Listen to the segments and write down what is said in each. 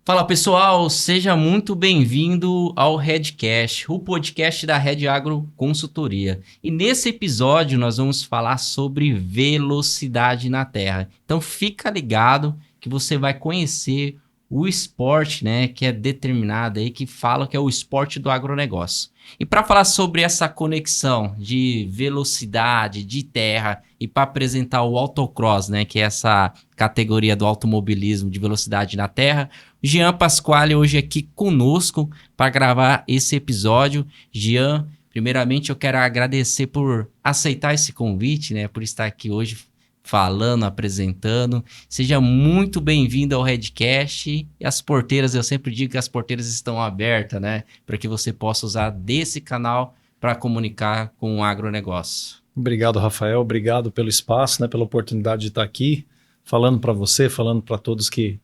Fala pessoal, seja muito bem-vindo ao Redcast, o podcast da Red Agro Consultoria. E nesse episódio nós vamos falar sobre velocidade na terra. Então fica ligado que você vai conhecer o esporte, né, que é determinado aí, que fala que é o esporte do agronegócio. E para falar sobre essa conexão de velocidade, de terra, e para apresentar o autocross, né, que é essa categoria do automobilismo de velocidade na terra, Jean Pasquale hoje aqui conosco para gravar esse episódio. Jean, primeiramente eu quero agradecer por aceitar esse convite, né, por estar aqui hoje falando, apresentando. Seja muito bem-vindo ao Redcast. E as porteiras, eu sempre digo que as porteiras estão abertas, né, para que você possa usar desse canal para comunicar com o agronegócio. Obrigado, Rafael. Obrigado pelo espaço, né, pela oportunidade de estar aqui falando para você, falando para todos que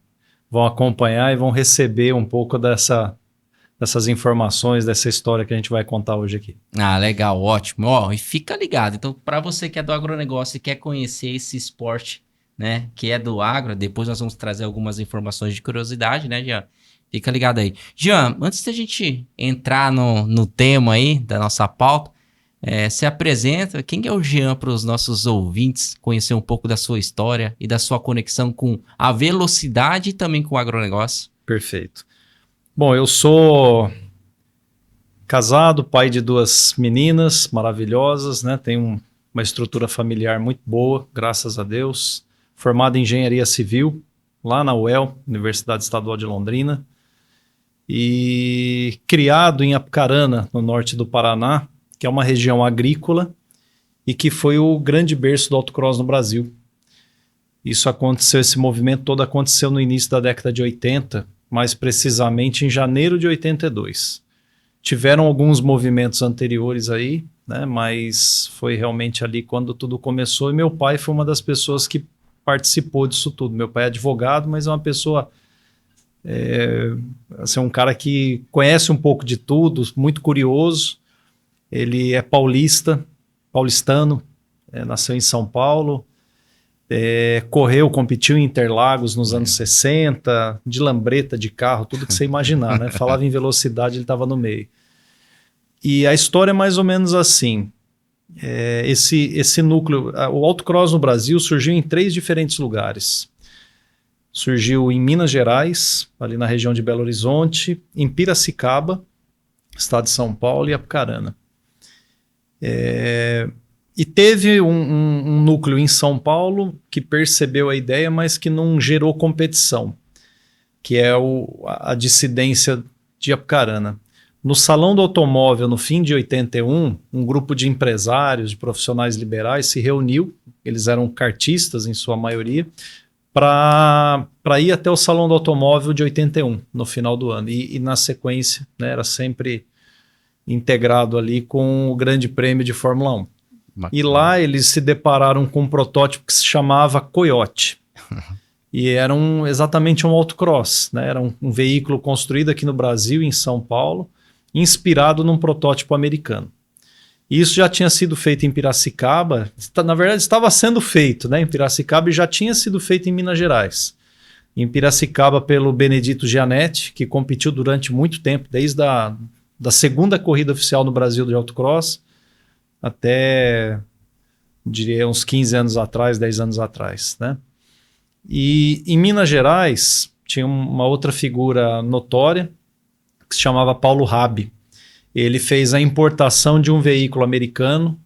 vão acompanhar e vão receber um pouco dessas informações, dessa história que a gente vai contar hoje aqui. Ah, legal, ótimo. Ó, e fica ligado. Então, para você que é do agronegócio e quer conhecer esse esporte, né, que é do agro, depois nós vamos trazer algumas informações de curiosidade, né, Jean? Fica ligado aí. Jean, antes da gente entrar no tema aí da nossa pauta, se apresenta, quem é o Jean para os nossos ouvintes conhecer um pouco da sua história e da sua conexão com a velocidade e também com o agronegócio? Perfeito. Bom, eu sou casado, pai de duas meninas maravilhosas, né? Tenho uma estrutura familiar muito boa, graças a Deus. Formado em Engenharia Civil, lá na UEL, Universidade Estadual de Londrina. E criado em Apucarana, no norte do Paraná, que é uma região agrícola e que foi o grande berço do autocross no Brasil. Isso aconteceu, esse movimento todo aconteceu no início da década de 80, mais precisamente em janeiro de 82. Tiveram alguns movimentos anteriores aí, né, mas foi realmente ali quando tudo começou, e meu pai foi uma das pessoas que participou disso tudo. Meu pai é advogado, mas é uma pessoa, assim, um cara que conhece um pouco de tudo, muito curioso. Ele é paulistano, nasceu em São Paulo, competiu em Interlagos nos anos 60, de lambreta, de carro, tudo que você imaginar, né? Falava em velocidade, ele estava no meio. E a história é mais ou menos assim. Esse núcleo, o autocross no Brasil surgiu em 3 diferentes lugares. Surgiu em Minas Gerais, ali na região de Belo Horizonte, em Piracicaba, estado de São Paulo, e Apucarana. E teve um núcleo em São Paulo que percebeu a ideia, mas que não gerou competição, que é a dissidência de Apucarana. No Salão do Automóvel, no fim de 81, um grupo de empresários, de profissionais liberais se reuniu, eles eram kartistas em sua maioria, para ir até o Salão do Automóvel de 81, no final do ano. E na sequência, né, era sempre integrado ali com o Grande Prêmio de Fórmula 1. Bacana. E lá eles se depararam com um protótipo que se chamava Coyote. E era exatamente um autocross, né? Era um veículo construído aqui no Brasil, em São Paulo, inspirado num protótipo americano. E isso já tinha sido feito em Piracicaba, na verdade estava sendo feito, né, em Piracicaba, e já tinha sido feito em Minas Gerais. Em Piracicaba pelo Benedito Gianetti, que competiu durante muito tempo, desde da segunda corrida oficial no Brasil de autocross até, diria, uns 15 anos atrás, 10 anos atrás, né? E em Minas Gerais tinha uma outra figura notória que se chamava Paulo Rabi. Ele fez a importação de um veículo americano.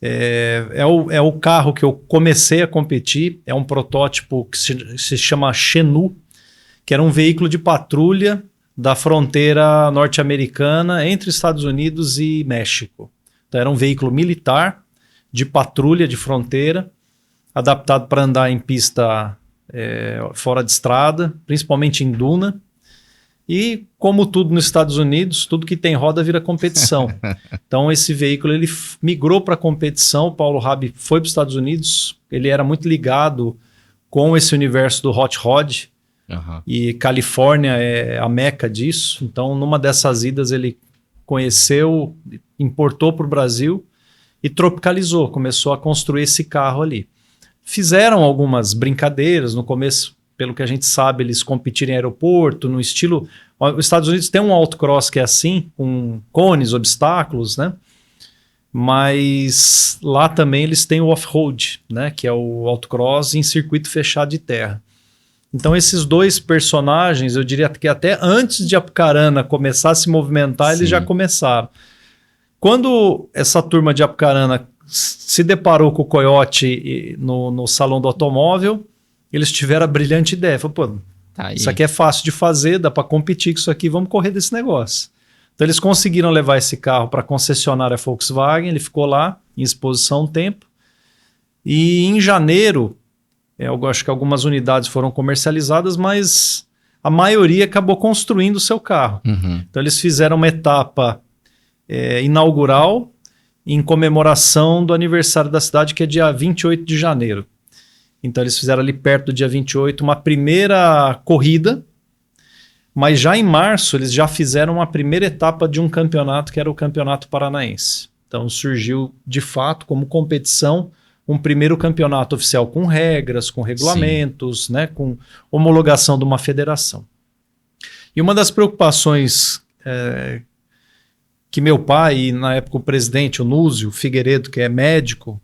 É o carro que eu comecei a competir, é um protótipo que se chama Chenu, que era um veículo de patrulha da fronteira norte-americana entre Estados Unidos e México. Então era um veículo militar de patrulha de fronteira, adaptado para andar em pista fora de estrada, principalmente em duna. E como tudo nos Estados Unidos, tudo que tem roda vira competição. Então esse veículo ele migrou para a competição. O Paulo Rabi foi para os Estados Unidos, ele era muito ligado com esse universo do hot rod. Uhum. E Califórnia é a meca disso. Então numa dessas idas ele conheceu, importou para o Brasil e tropicalizou, começou a construir esse carro ali. Fizeram algumas brincadeiras, no começo pelo que a gente sabe, eles competirem em aeroporto, no estilo... Os Estados Unidos tem um autocross que é assim, com cones, obstáculos, né? Mas lá também eles têm o off-road, né? Que é o autocross em circuito fechado de terra. Então esses dois personagens, eu diria que até antes de Apucarana começar a se movimentar, eles já começaram. Quando essa turma de Apucarana se deparou com o Coyote no Salão do Automóvel, eles tiveram a brilhante ideia. Falaram, pô, isso aqui é fácil de fazer, dá para competir com isso aqui, vamos correr desse negócio. Então eles conseguiram levar esse carro para a concessionária Volkswagen, ele ficou lá em exposição um tempo. E em janeiro, eu acho que algumas unidades foram comercializadas, mas a maioria acabou construindo o seu carro. Então eles fizeram uma etapa inaugural em comemoração do aniversário da cidade, que é dia 28 de janeiro. Então eles fizeram ali perto do dia 28 uma primeira corrida, mas já em março eles já fizeram uma primeira etapa de um campeonato, que era o Campeonato Paranaense. Então surgiu de fato como competição um primeiro campeonato oficial com regras, com regulamentos, né, com homologação de uma federação. E uma das preocupações que meu pai e na época o presidente, o Núzio Figueiredo, que é médico,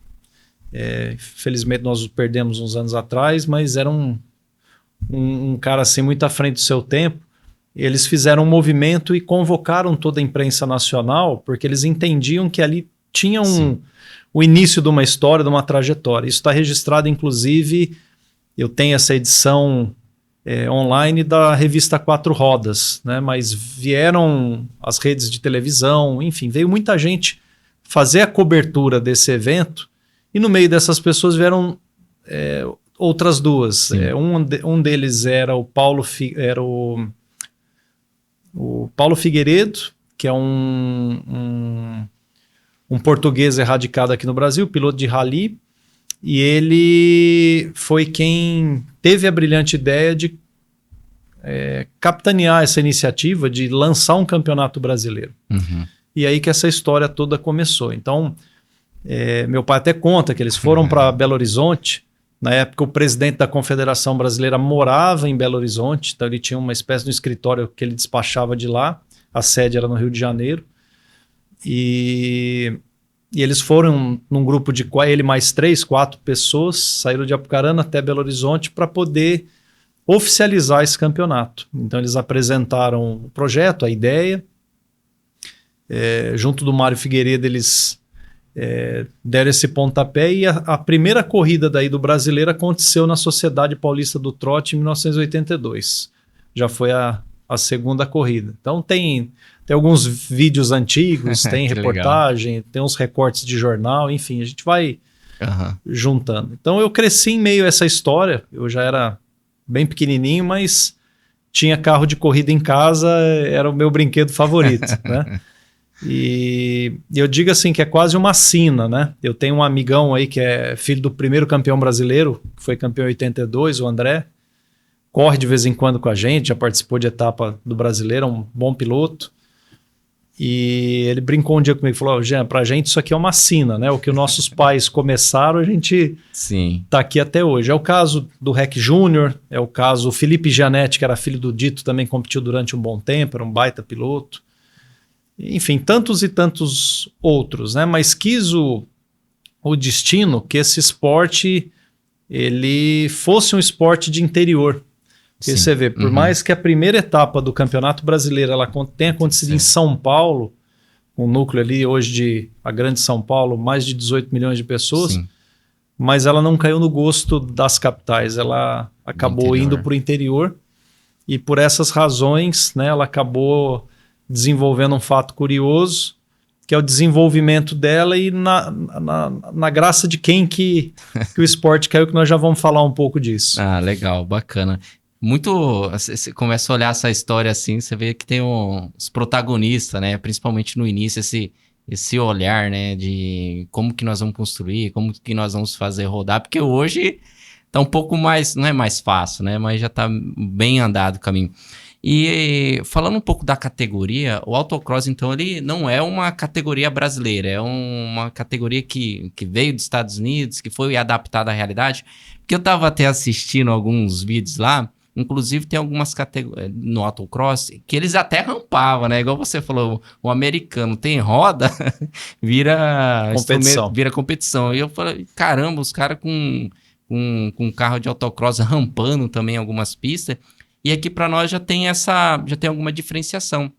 infelizmente nós o perdemos uns anos atrás, mas era um cara assim muito à frente do seu tempo. Eles fizeram um movimento e convocaram toda a imprensa nacional, porque eles entendiam que ali tinha o início de uma história, de uma trajetória. Isso está registrado, inclusive, eu tenho essa edição online da revista Quatro Rodas, né? Mas vieram as redes de televisão, enfim, veio muita gente fazer a cobertura desse evento, e no meio dessas pessoas vieram outras duas. Um deles era o Paulo Figueiredo, que é um português erradicado aqui no Brasil, piloto de rally, e ele foi quem teve a brilhante ideia de capitanear essa iniciativa de lançar um campeonato brasileiro. E aí que essa história toda começou. Então, meu pai até conta que eles foram para Belo Horizonte. Na época, o presidente da Confederação Brasileira morava em Belo Horizonte, então ele tinha uma espécie de escritório que ele despachava de lá. A sede era no Rio de Janeiro. E eles foram num grupo de ele mais 4 pessoas, saíram de Apucarana até Belo Horizonte para poder oficializar esse campeonato. Então eles apresentaram o projeto, a ideia. Junto do Mário Figueiredo, eles deram esse pontapé, e a primeira corrida daí do brasileiro aconteceu na Sociedade Paulista do Trote em 1982. Já foi a segunda corrida. Então tem alguns vídeos antigos, tem reportagem, legal. Tem uns recortes de jornal, enfim, a gente vai juntando. Então eu cresci em meio a essa história, eu já era bem pequenininho, mas tinha carro de corrida em casa, era o meu brinquedo favorito, né? E eu digo assim que é quase uma sina, né? Eu tenho um amigão aí que é filho do primeiro campeão brasileiro, que foi campeão em 82, o André, corre de vez em quando com a gente, já participou de etapa do brasileiro, é um bom piloto. E ele brincou um dia comigo e falou: Jean, pra gente isso aqui é uma sina, né? O que os nossos pais começaram, a gente tá aqui até hoje. É o caso do Rec Júnior, é o caso do Felipe Gianetti, que era filho do Dito, também competiu durante um bom tempo, era um baita piloto. Enfim, tantos e tantos outros, né? Mas quis o destino que esse esporte ele fosse um esporte de interior. Porque você vê, por mais que a primeira etapa do Campeonato Brasileiro ela tenha acontecido em São Paulo, um núcleo ali hoje de a grande São Paulo, mais de 18 milhões de pessoas, mas ela não caiu no gosto das capitais, ela acabou indo para o interior, e por essas razões, né, ela acabou desenvolvendo um fato curioso, que é o desenvolvimento dela e na graça de quem que o esporte caiu, que nós já vamos falar um pouco disso. Ah, legal, bacana. Você começa a olhar essa história assim, você vê que tem os protagonistas, né? Principalmente no início, esse olhar, né? De como que nós vamos construir, como que nós vamos fazer rodar, porque hoje tá um pouco mais, não é mais fácil, né? Mas já tá bem andado o caminho. E falando um pouco da categoria, o autocross, então, ele não é uma categoria brasileira, é uma categoria que veio dos Estados Unidos, que foi adaptada à realidade. Porque eu estava até assistindo alguns vídeos lá, inclusive tem algumas categorias no autocross que eles até rampavam, né? Igual você falou, o americano tem roda, vira Competição. vira competição. E eu falei, caramba, os caras com carro de autocross rampando também algumas pistas. E aqui para nós já tem alguma diferenciação.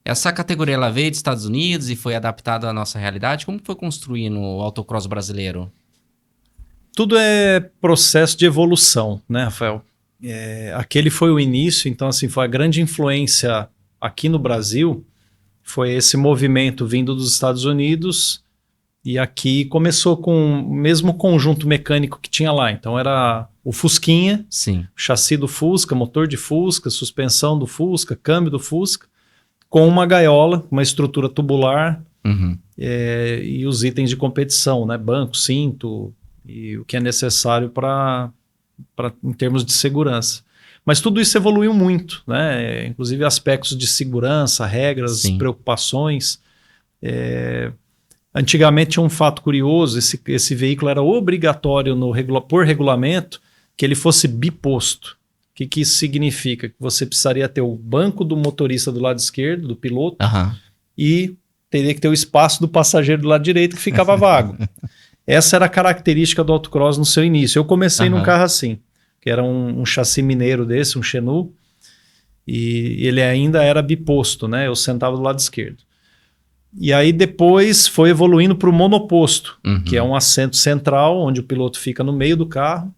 Essa categoria ela veio dos Estados Unidos e foi adaptada à nossa realidade. Como foi construindo o autocross brasileiro? Tudo é processo de evolução, né, Rafael? Aquele foi o início, então assim, foi a grande influência aqui no Brasil, foi esse movimento vindo dos Estados Unidos, e aqui começou com o mesmo conjunto mecânico que tinha lá. Então era o Fusquinha, Sim. chassi do Fusca, motor de Fusca, suspensão do Fusca, câmbio do Fusca, com uma gaiola, uma estrutura tubular, e os itens de competição, né? Banco, cinto e o que é necessário em termos de segurança. Mas tudo isso evoluiu muito, né? Inclusive aspectos de segurança, regras, Sim. preocupações. Antigamente tinha um fato curioso, esse veículo era obrigatório por regulamento que ele fosse biposto. O que isso significa? Que você precisaria ter o banco do motorista do lado esquerdo, do piloto, e teria que ter o espaço do passageiro do lado direito que ficava vago. Essa era a característica do autocross no seu início. Eu comecei num carro assim, que era um chassi mineiro desse, um Xenu, e ele ainda era biposto, né? Eu sentava do lado esquerdo. E aí depois foi evoluindo para o monoposto, que é um assento central, onde o piloto fica no meio do carro.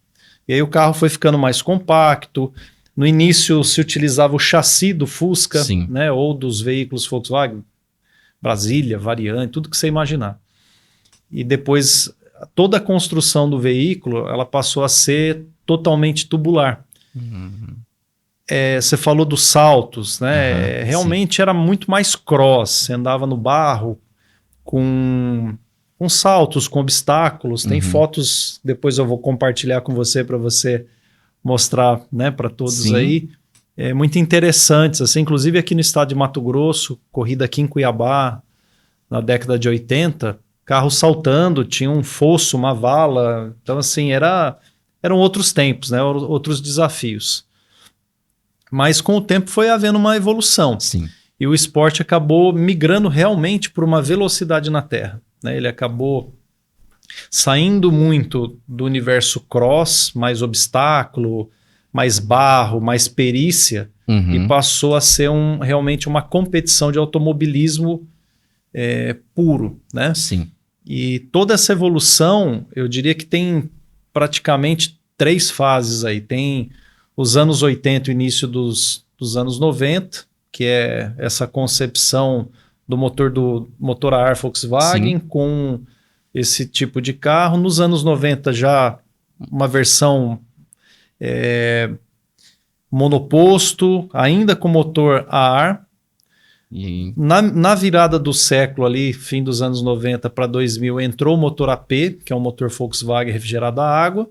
E aí o carro foi ficando mais compacto. No início se utilizava o chassi do Fusca, né, ou dos veículos Volkswagen, Brasília, Variante, tudo que você imaginar. E depois toda a construção do veículo ela passou a ser totalmente tubular. Você falou dos saltos, né? Realmente era muito mais cross. Você andava no barro com saltos, com obstáculos. Tem fotos, depois eu vou compartilhar com você para você mostrar, né, para todos aí. Muito interessantes, assim, inclusive aqui no estado de Mato Grosso, corrida aqui em Cuiabá, na década de 80, carro saltando, tinha um fosso, uma vala. Então, assim, eram outros tempos, né? Outros desafios. Mas com o tempo foi havendo uma evolução. E o esporte acabou migrando realmente para uma velocidade na terra, né? Ele acabou saindo muito do universo cross, mais obstáculo, mais barro, mais perícia, e passou a ser realmente uma competição de automobilismo puro, né? E toda essa evolução, eu diria que tem praticamente 3 fases aí. Tem os anos 80 e o início dos anos 90, que é essa concepção do motor a ar Volkswagen com esse tipo de carro. Nos anos 90 já uma versão monoposto, ainda com motor a ar. Na virada do século ali, fim dos anos 90 para 2000, entrou o motor AP, que é um motor Volkswagen refrigerado a água.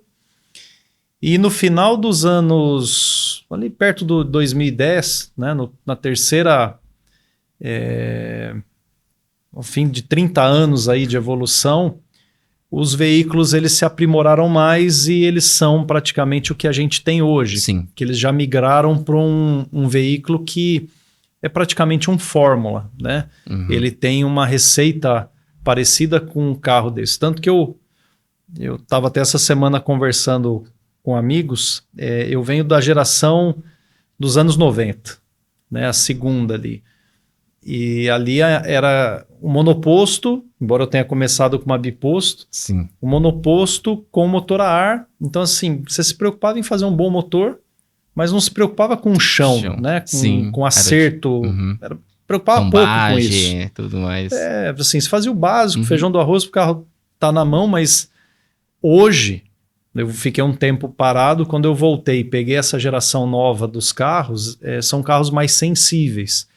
E no final dos anos, ali perto do 2010, né, na terceira, ao fim de 30 anos aí de evolução, os veículos eles se aprimoraram mais e eles são praticamente o que a gente tem hoje. Que eles já migraram para um veículo que é praticamente um Fórmula, né? Ele tem uma receita parecida com um carro desse. Tanto que eu estava até essa semana conversando com amigos, eu venho da geração dos anos 90, né? A segunda ali. E ali era o monoposto, embora eu tenha começado com uma biposto, o monoposto com motor a ar. Então, assim, você se preocupava em fazer um bom motor, mas não se preocupava com o chão, né? Com acerto. Preocupava pouco com isso. Tudo mais. Assim, você fazia o básico, feijão do arroz, o carro tá na mão, mas hoje, eu fiquei um tempo parado, quando eu voltei e peguei essa geração nova dos carros, são carros mais sensíveis,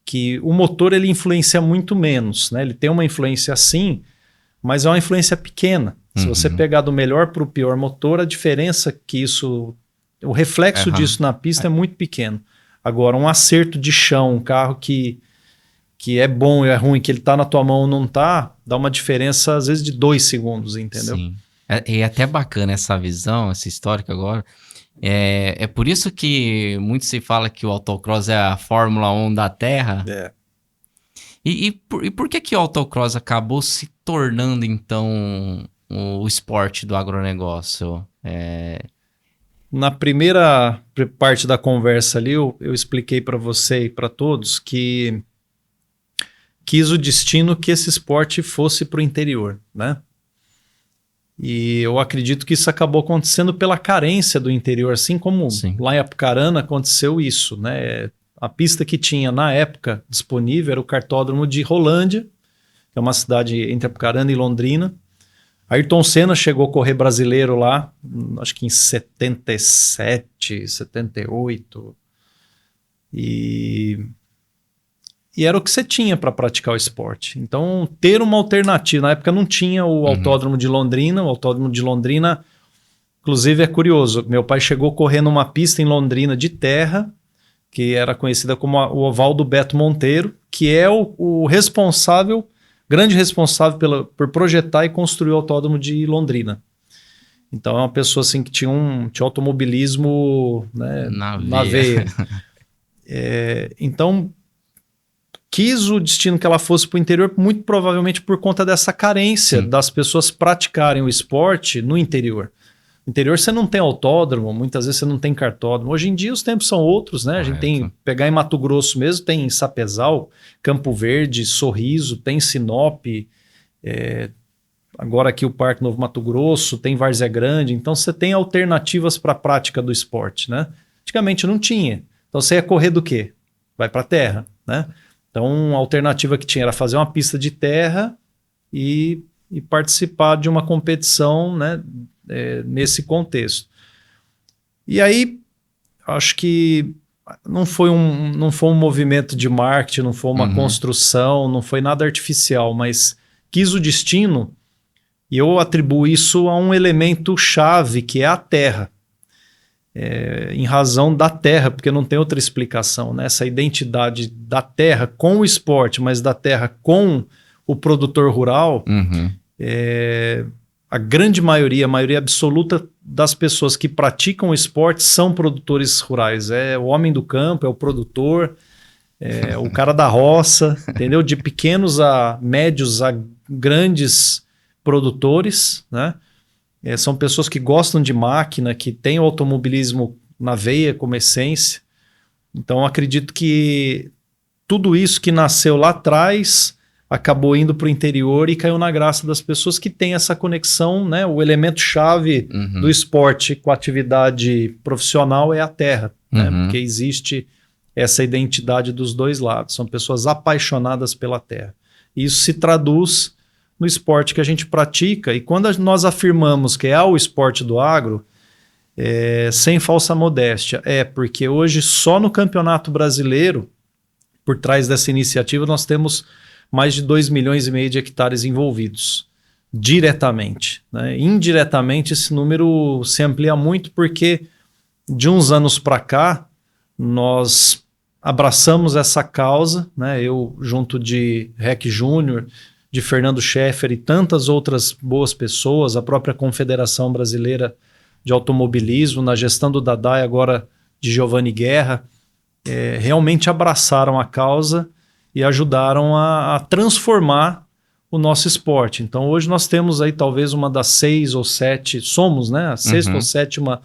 que o motor ele influencia muito menos, né? Ele tem uma influência sim, mas é uma influência pequena. Se você pegar do melhor para o pior motor, a diferença que isso o reflexo disso na pista é muito pequeno. Agora, um acerto de chão, um carro que é bom e é ruim, que ele tá na tua mão ou não tá, dá uma diferença às vezes de 2 segundos, entendeu? Sim. É até bacana essa visão, essa histórica agora. É por isso que muito se fala que o autocross é a Fórmula 1 da Terra. E por que o autocross acabou se tornando, então, o esporte do agronegócio? Na primeira parte da conversa ali, eu expliquei para você e para todos que quis o destino que esse esporte fosse para o interior, né? E eu acredito que isso acabou acontecendo pela carência do interior, assim como lá em Apucarana aconteceu isso, né? A pista que tinha na época disponível era o kartódromo de Rolândia, que é uma cidade entre Apucarana e Londrina. Ayrton Senna chegou a correr brasileiro lá, acho que em 77, 78. E era o que você tinha para praticar o esporte. Então, ter uma alternativa. Na época não tinha o Autódromo de Londrina. O Autódromo de Londrina, inclusive, é curioso. Meu pai chegou a correr numa pista em Londrina de terra, que era conhecida como o Oval do Beto Monteiro, que é o responsável, grande responsável por projetar e construir o Autódromo de Londrina. Então é uma pessoa assim que tinha automobilismo, né, na veia. Então quis o destino que ela fosse para o interior, muito provavelmente por conta dessa carência das pessoas praticarem o esporte no interior. No interior você não tem autódromo, muitas vezes você não tem kartódromo. Hoje em dia os tempos são outros, né? A gente tem, pegar em Mato Grosso mesmo, tem Sapezal, Campo Verde, Sorriso, tem Sinop, agora aqui o Parque Novo Mato Grosso, tem Várzea Grande. Então você tem alternativas para a prática do esporte, né? Antigamente não tinha. Então você ia correr do quê? Vai para a terra, né? Então a alternativa que tinha era fazer uma pista de terra e participar de uma competição, né? Nesse contexto. E aí, acho que não foi um movimento de marketing, não foi uma construção, não foi nada artificial, mas quis o destino e eu atribuo isso a um elemento chave, que é a terra. Em razão da terra, porque não tem outra explicação, né? Essa identidade da terra com o esporte, mas da terra com o produtor rural, a grande maioria, a maioria absoluta das pessoas que praticam o esporte são produtores rurais. É o homem do campo, é o produtor, é o cara da roça, entendeu? De pequenos a médios a grandes produtores, né? São pessoas que gostam de máquina, que têm o automobilismo na veia como essência. Então, acredito que tudo isso que nasceu lá atrás acabou indo para o interior e caiu na graça das pessoas que têm essa conexão, né? O elemento chave do esporte com a atividade profissional é a terra, né? Porque existe essa identidade dos dois lados. São pessoas apaixonadas pela terra. E isso se traduz no esporte que a gente pratica. E quando nós afirmamos que é o esporte do agro, sem falsa modéstia, porque hoje só no Campeonato Brasileiro, por trás dessa iniciativa, nós temos mais de 2,5 milhões de hectares envolvidos, diretamente, né? Indiretamente, esse número se amplia muito, porque de uns anos para cá, nós abraçamos essa causa, né? Eu, junto de Rec Júnior, de Fernando Scheffer e tantas outras boas pessoas, a própria Confederação Brasileira de Automobilismo, na gestão do Dadai, agora de Giovanni Guerra, realmente abraçaram a causa e ajudaram a transformar o nosso esporte. Então hoje nós temos aí talvez uma das 6 ou 7, somos, né, a 6ª ou 7ª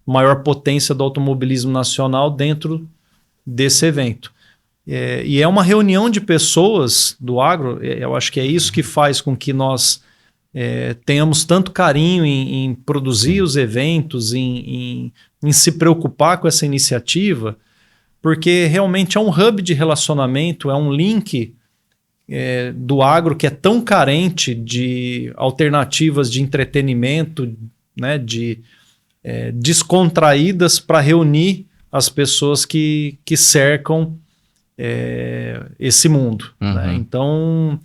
maior potência do automobilismo nacional dentro desse evento. E é uma reunião de pessoas do agro. Eu acho que é isso que faz com que nós tenhamos tanto carinho em produzir os eventos, em se preocupar com essa iniciativa, porque realmente é um hub de relacionamento, é um link do agro que é tão carente de alternativas de entretenimento, né, descontraídas para reunir as pessoas que cercam esse mundo. Né? Então,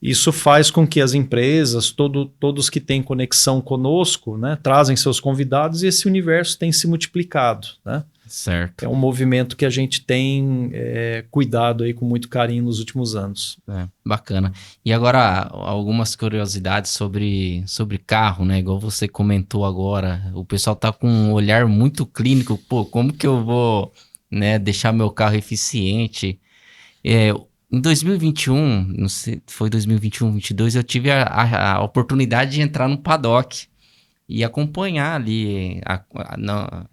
Isso faz com que as empresas, todos que têm conexão conosco, né, trazem seus convidados e esse universo tem se multiplicado, né? Certo. É um movimento que a gente tem cuidado aí com muito carinho nos últimos anos. Bacana. E agora, algumas curiosidades sobre carro, né? Igual você comentou agora, o pessoal tá com um olhar muito clínico. Pô, como que eu vou, né, deixar meu carro eficiente? Em 2021, não sei, foi 2021, 2022, eu tive a oportunidade de entrar no paddock e acompanhar ali,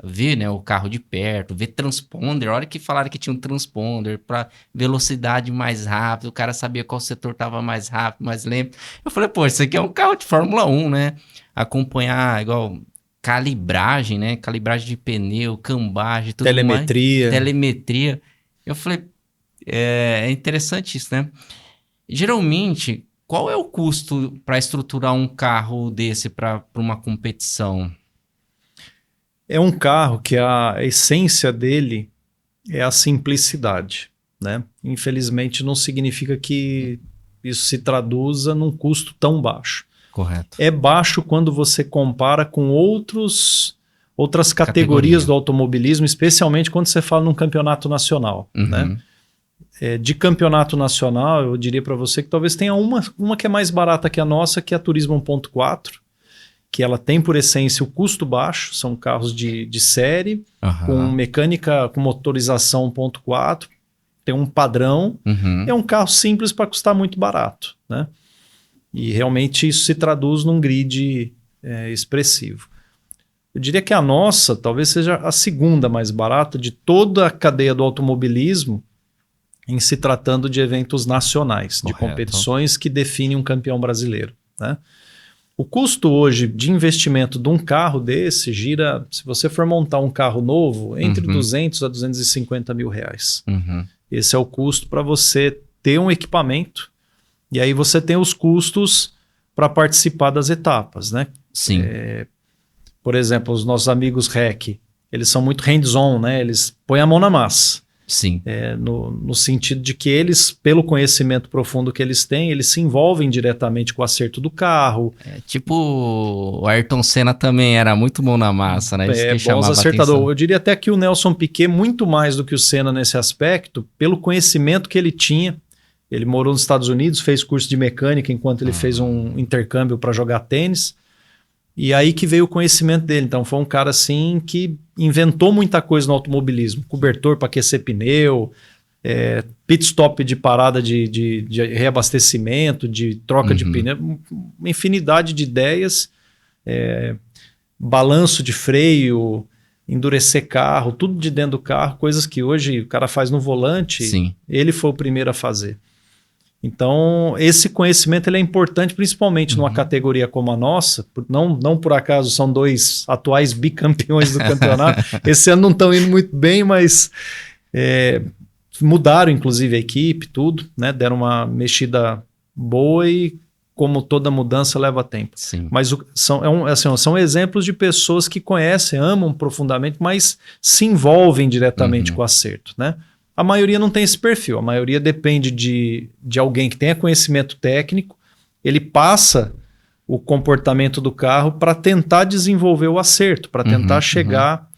ver, né, o carro de perto, ver transponder. A hora que falaram que tinha um transponder para velocidade mais rápida, o cara sabia qual setor estava mais rápido, mais lento. Eu falei, pô, isso aqui é um carro de Fórmula 1, né? Acompanhar, igual calibragem, né? Calibragem de pneu, cambagem, tudo Telemetria. mais. Telemetria. Eu falei, é interessante isso, né? Geralmente, qual é o custo para estruturar um carro desse para uma competição? É um carro que a essência dele é a simplicidade, né? Infelizmente não significa que isso se traduza num custo tão baixo. Correto. É baixo quando você compara com outras categorias do automobilismo, especialmente quando você fala num campeonato nacional, né? De campeonato nacional, eu diria para você que talvez tenha uma que é mais barata que a nossa, que é a Turismo 1.4, que ela tem por essência o custo baixo, são carros de série, com mecânica, com motorização 1.4, tem um padrão, é um carro simples para custar muito barato, né? E realmente isso se traduz num grid expressivo. Eu diria que a nossa talvez seja a segunda mais barata de toda a cadeia do automobilismo, em se tratando de eventos nacionais, de competições que definem um campeão brasileiro, né? O custo hoje de investimento de um carro desse gira, se você for montar um carro novo, entre 200 a 250 mil reais. Esse é o custo para você ter um equipamento, e aí você tem os custos para participar das etapas, né? Sim. Por exemplo, os nossos amigos REC, eles são muito hands-on, né? Eles põem a mão na massa. Sim. No sentido de que eles, pelo conhecimento profundo que eles têm, eles se envolvem diretamente com o acerto do carro. Tipo o Ayrton Senna também era muito mão na massa, né? Bons acertador. Eu diria até que o Nelson Piquet, muito mais do que o Senna nesse aspecto, pelo conhecimento que ele tinha. Ele morou nos Estados Unidos, fez curso de mecânica enquanto ele fez um intercâmbio para jogar tênis. E aí que veio o conhecimento dele. Então foi um cara assim que inventou muita coisa no automobilismo. Cobertor para aquecer pneu, pit stop de parada de reabastecimento, de troca de pneu. Uma infinidade de ideias. Balanço de freio, endurecer carro, tudo de dentro do carro. Coisas que hoje o cara faz no volante. Sim. Ele foi o primeiro a fazer. Então, esse conhecimento ele é importante, principalmente numa categoria como a nossa. Não por acaso são dois atuais bicampeões do campeonato. Esse ano não estão indo muito bem, mas mudaram, inclusive, a equipe, tudo, né? Deram uma mexida boa e, como toda mudança, leva tempo. Sim. Mas são exemplos de pessoas que conhecem, amam profundamente, mas se envolvem diretamente com o acerto, né? A maioria não tem esse perfil, a maioria depende de alguém que tenha conhecimento técnico, ele passa o comportamento do carro para tentar desenvolver o acerto, para tentar chegar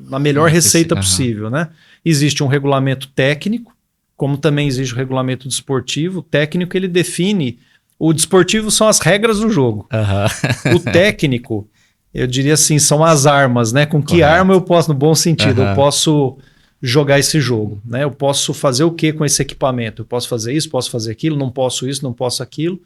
na melhor receita possível, né? Existe um regulamento técnico, como também existe o regulamento desportivo. O técnico ele define, o desportivo são as regras do jogo. O técnico, eu diria assim, são as armas, né? Com que arma eu posso, no bom sentido, eu posso jogar esse jogo, né? Eu posso fazer o que com esse equipamento? Eu posso fazer isso, posso fazer aquilo, não posso isso, não posso aquilo.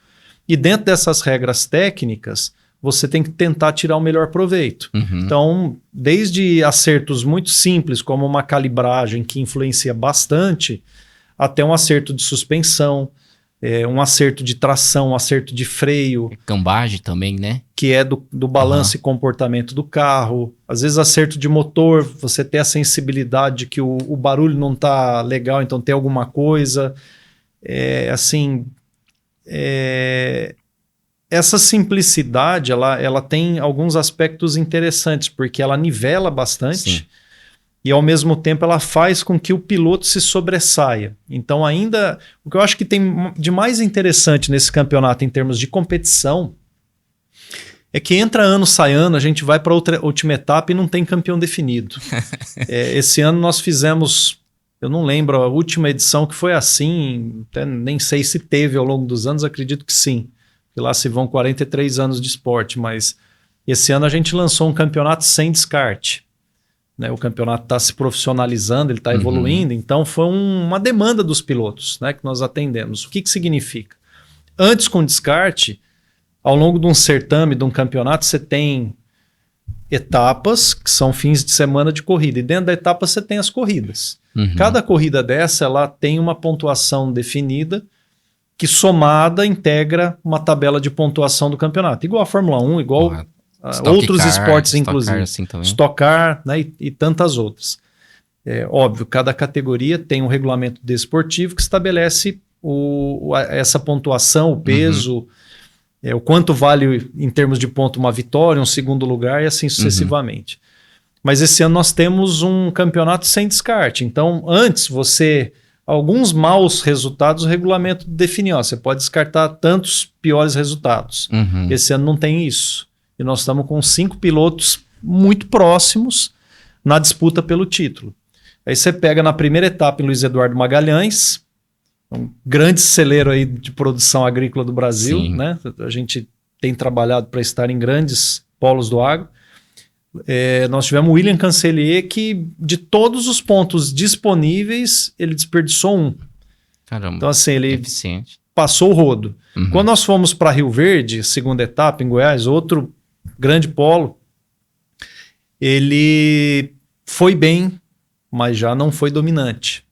E dentro dessas regras técnicas, você tem que tentar tirar o melhor proveito. Então, desde acertos muito simples, como uma calibragem que influencia bastante, até um acerto de suspensão, um acerto de tração, um acerto de freio. Cambagem também, né? Que é do balanço e comportamento do carro. Às vezes acerto de motor, você tem a sensibilidade de que o barulho não está legal, então tem alguma coisa. Essa simplicidade, ela tem alguns aspectos interessantes, porque ela nivela bastante. Sim. e ao mesmo tempo ela faz com que o piloto se sobressaia. Então ainda, o que eu acho que tem de mais interessante nesse campeonato em termos de competição é que entra ano, sai ano, a gente vai para outra última etapa e não tem campeão definido. Esse ano nós fizemos, eu não lembro a última edição que foi assim, até nem sei se teve ao longo dos anos, acredito que sim, porque lá se vão 43 anos de esporte, mas esse ano a gente lançou um campeonato sem descarte. Né? O campeonato está se profissionalizando, ele está evoluindo, então foi uma demanda dos pilotos, né, que nós atendemos. O que significa? Antes com descarte, ao longo de um certame, de um campeonato, você tem etapas, que são fins de semana de corrida. E dentro da etapa você tem as corridas. Cada corrida dessa, ela tem uma pontuação definida, que somada integra uma tabela de pontuação do campeonato. Igual a Fórmula 1, igual outros esportes, inclusive. Stock Car, né, e tantas outras. Óbvio, cada categoria tem um regulamento desportivo que estabelece essa pontuação, o peso... o quanto vale em termos de ponto uma vitória, um segundo lugar e assim sucessivamente. Mas esse ano nós temos um campeonato sem descarte. Então, antes alguns maus resultados, o regulamento definiu. Você pode descartar tantos piores resultados. Esse ano não tem isso. E nós estamos com 5 pilotos muito próximos na disputa pelo título. Aí você pega na primeira etapa em Luiz Eduardo Magalhães, um grande celeiro aí de produção agrícola do Brasil, né? A gente tem trabalhado para estar em grandes polos do agro. Nós tivemos o William Cancelier, que de todos os pontos disponíveis, ele desperdiçou um. Caramba, então assim, ele eficiente. Passou o rodo. Quando nós fomos para Rio Verde, segunda etapa em Goiás, outro grande polo, ele foi bem, mas já não foi dominante.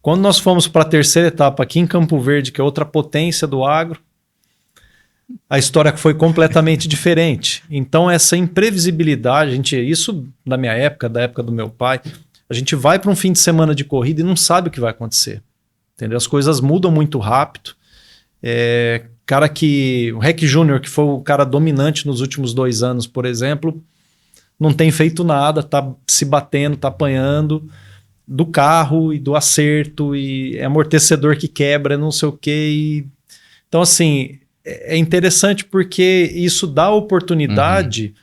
Quando nós fomos para a terceira etapa aqui em Campo Verde, que é outra potência do agro, a história foi completamente diferente. Então essa imprevisibilidade, isso da minha época, da época do meu pai, a gente vai para um fim de semana de corrida e não sabe o que vai acontecer. Entendeu? As coisas mudam muito rápido. O Rec Júnior, que foi o cara dominante nos últimos 2 anos, por exemplo, não tem feito nada, tá se batendo, tá apanhando do carro e do acerto, e é amortecedor que quebra, não sei o quê. Então, assim, é interessante porque isso dá a oportunidade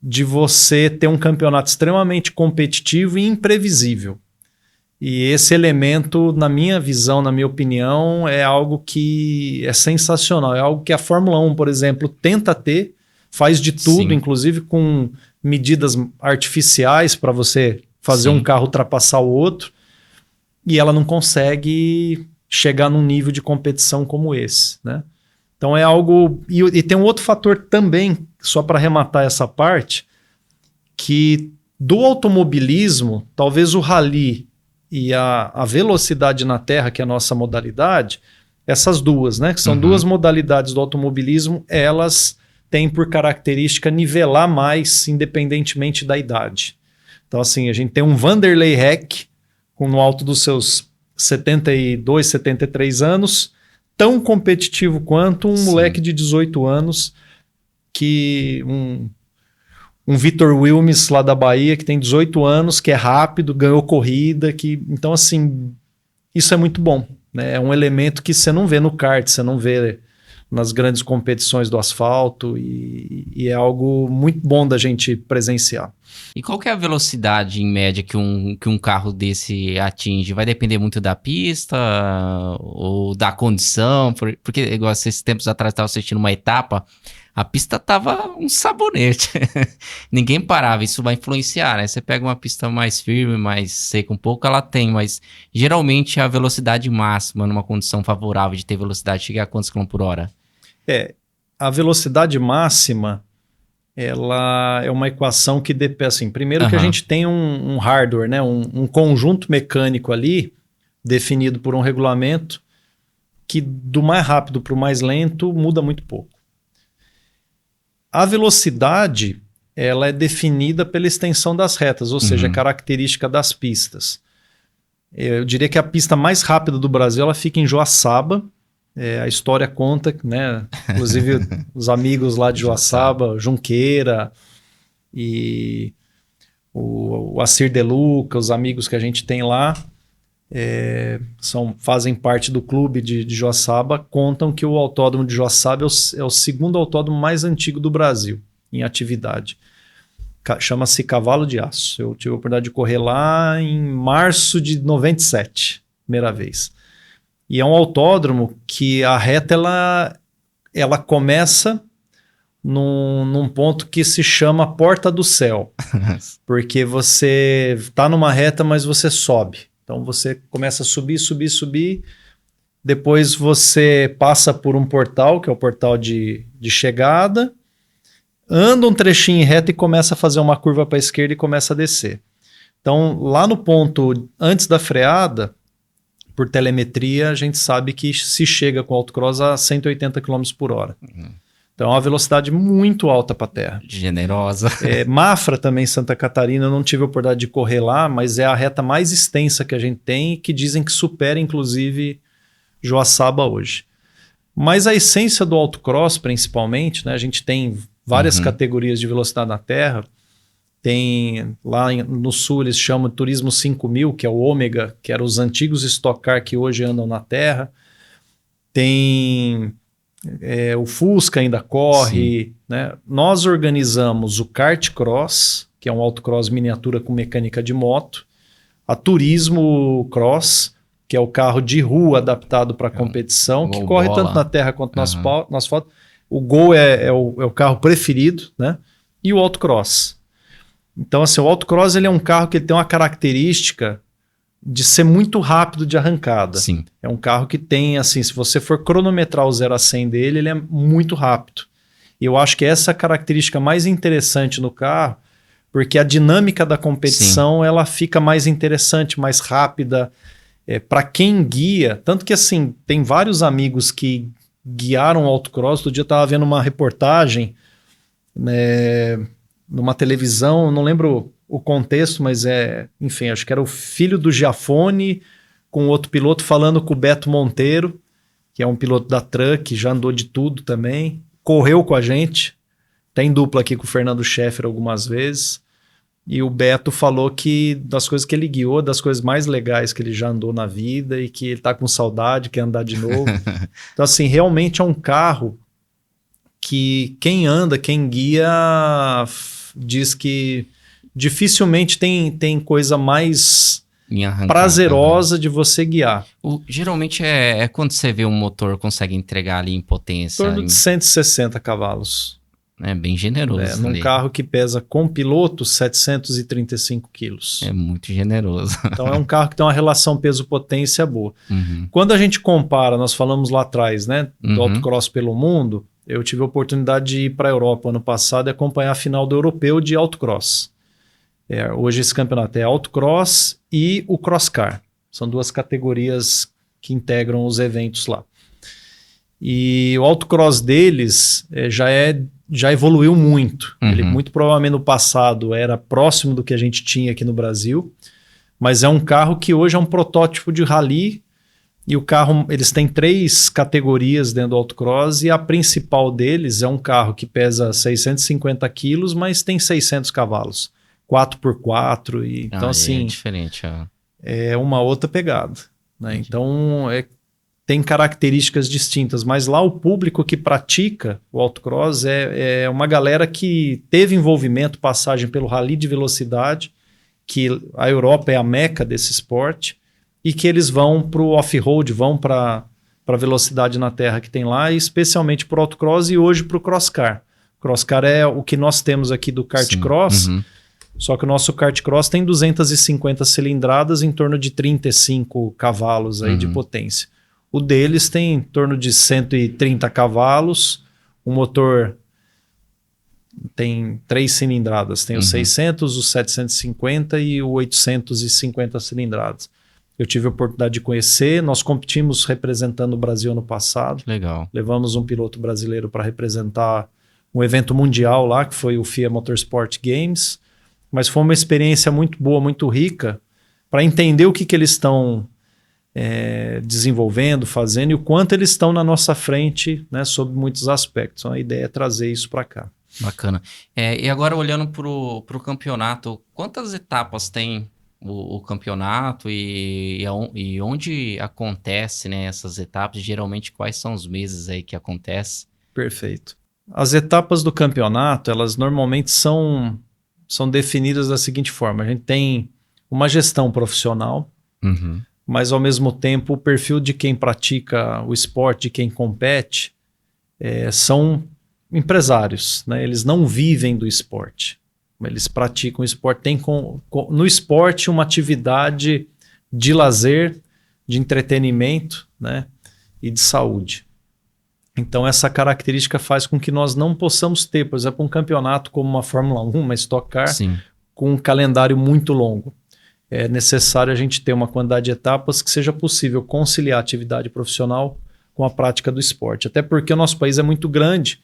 de você ter um campeonato extremamente competitivo e imprevisível. E esse elemento, na minha visão, na minha opinião, é algo que é sensacional. É algo que a Fórmula 1, por exemplo, tenta ter, faz de tudo, inclusive com medidas artificiais para você fazer um carro ultrapassar o outro, e ela não consegue chegar num nível de competição como esse, né? Então é algo... E tem um outro fator também, só para arrematar essa parte, que do automobilismo, talvez o rally e a velocidade na terra, que é a nossa modalidade, essas duas, né? Que são duas modalidades do automobilismo, elas têm por característica nivelar mais, independentemente da idade. Então, assim, a gente tem um Vanderlei Heck, no alto dos seus 72, 73 anos, tão competitivo quanto um moleque de 18 anos, que um Vitor Wilmes lá da Bahia, que tem 18 anos, que é rápido, ganhou corrida, então, assim, isso é muito bom, né? É um elemento que você não vê no kart, você não vê nas grandes competições do asfalto, e é algo muito bom da gente presenciar. E qual que é a velocidade em média que um carro desse atinge? Vai depender muito da pista ou da condição? Porque, igual esses tempos atrás, eu estava assistindo uma etapa, a pista tava um sabonete. Ninguém parava, isso vai influenciar, né? Você pega uma pista mais firme, mais seca um pouco, ela tem, mas geralmente a velocidade máxima numa condição favorável de ter velocidade chega a quantos km por hora? A velocidade máxima, ela é uma equação que depende, assim, primeiro que a gente tem um hardware, né? Um conjunto mecânico ali, definido por um regulamento, que do mais rápido para o mais lento muda muito pouco. A velocidade, ela é definida pela extensão das retas, ou seja, característica das pistas. Eu diria que a pista mais rápida do Brasil, ela fica em Joaçaba. A história conta, né? Inclusive os amigos lá de Joaçaba, Junqueira, e o Acir De Luca, os amigos que a gente tem lá, fazem parte do clube de Joaçaba, contam que o autódromo de Joaçaba é o segundo autódromo mais antigo do Brasil em atividade. Chama-se Cavalo de Aço. Eu tive a oportunidade de correr lá em março de 97, primeira vez. E é um autódromo que a reta ela começa num ponto que se chama Porta do Céu, porque você está numa reta, mas você sobe. Então você começa a subir, subir, subir. Depois você passa por um portal, que é o portal de chegada, anda um trechinho em reta e começa a fazer uma curva para a esquerda e começa a descer. Então, lá no ponto antes da freada, por telemetria, a gente sabe que se chega com o autocross a 180 km por hora. Então, é uma velocidade muito alta para a terra. Generosa. Mafra também, Santa Catarina, eu não tive a oportunidade de correr lá, mas é a reta mais extensa que a gente tem e que dizem que supera, inclusive, Joaçaba hoje. Mas a essência do autocross, principalmente, né, a gente tem várias categorias de velocidade na terra. Tem lá no sul, eles chamam de Turismo 5000, que é o Ômega, que eram os antigos Stock Car que hoje andam na terra. Tem o Fusca ainda corre, né? Nós organizamos o Kart Cross, que é um autocross miniatura com mecânica de moto, a Turismo Cross, que é o carro de rua adaptado para competição, que corre tanto na terra quanto no asfalto. O Gol é o carro preferido, né? E o autocross. Então, assim, o autocross ele é um carro que ele tem uma característica de ser muito rápido de arrancada. Sim. É um carro que tem, assim, se você for cronometrar o 0 a 100 dele, ele é muito rápido. E eu acho que essa é a característica mais interessante no carro, porque a dinâmica da competição ela fica mais interessante, mais rápida. Para quem guia, tanto que, assim, tem vários amigos que guiaram o autocross. Outro dia eu estava vendo uma reportagem numa televisão, não lembro o contexto, mas enfim, acho que era o filho do Giafone com outro piloto falando com o Beto Monteiro, que é um piloto da Truck, já andou de tudo também, correu com a gente, tem dupla aqui com o Fernando Scheffer algumas vezes, e o Beto falou que das coisas que ele guiou, das coisas mais legais que ele já andou na vida e que ele tá com saudade, quer andar de novo. Então, assim, realmente é um carro que quem anda, quem guia, diz que dificilmente tem coisa mais prazerosa de você guiar. Geralmente é quando você vê um motor consegue entregar ali em potência. Em torno de 160 cavalos. É bem generoso. Num carro que pesa com piloto 735 quilos. É muito generoso. Então é um carro que tem uma relação peso-potência boa. Quando a gente compara, nós falamos lá atrás, né, do autocross pelo mundo, eu tive a oportunidade de ir para a Europa ano passado e acompanhar a final do europeu de autocross. Hoje esse campeonato é autocross e o crosscar. São duas categorias que integram os eventos lá. E o autocross deles já evoluiu muito. Ele muito provavelmente no passado era próximo do que a gente tinha aqui no Brasil, mas é um carro que hoje é um protótipo de rally. E o carro, eles têm 3 categorias dentro do autocross e a principal deles é um carro que pesa 650 quilos, mas tem 600 cavalos. 4x4. Então, assim, é diferente. É uma outra pegada, né? Então, tem características distintas, mas lá o público que pratica o autocross é uma galera que teve envolvimento, passagem pelo rally de velocidade, que a Europa é a meca desse esporte, e que eles vão para o off-road, vão para a velocidade na terra que tem lá, e especialmente para o autocross e hoje para o crosscar. Crosscar é o que nós temos aqui do kart cross, só que o nosso kart cross tem 250 cilindradas em torno de 35 cavalos aí de potência. O deles tem em torno de 130 cavalos, o motor tem 3 cilindradas, tem os 600, os 750 e o 850 cilindradas. Eu tive a oportunidade de conhecer, nós competimos representando o Brasil ano passado. Legal. Levamos um piloto brasileiro para representar um evento mundial lá, que foi o FIA Motorsport Games, mas foi uma experiência muito boa, muito rica, para entender o que eles estão desenvolvendo, fazendo e o quanto eles estão na nossa frente, né, sob muitos aspectos. Então, a ideia é trazer isso para cá. Bacana. E agora olhando para o campeonato, quantas etapas tem o campeonato e onde acontece, né, essas etapas? Geralmente, quais são os meses aí que acontece? Perfeito. As etapas do campeonato, elas normalmente são definidas da seguinte forma: a gente tem uma gestão profissional, Uhum. mas ao mesmo tempo o perfil de quem pratica o esporte, de quem compete, são empresários, né? Eles não vivem do esporte, eles praticam o esporte. Tem no esporte uma atividade de lazer, de entretenimento, né? E de saúde. Então essa característica faz com que nós não possamos ter, por exemplo, um campeonato como uma Fórmula 1, uma Stock Car, Sim. com um calendário muito longo. É necessário a gente ter uma quantidade de etapas que seja possível conciliar a atividade profissional com a prática do esporte. Até porque o nosso país é muito grande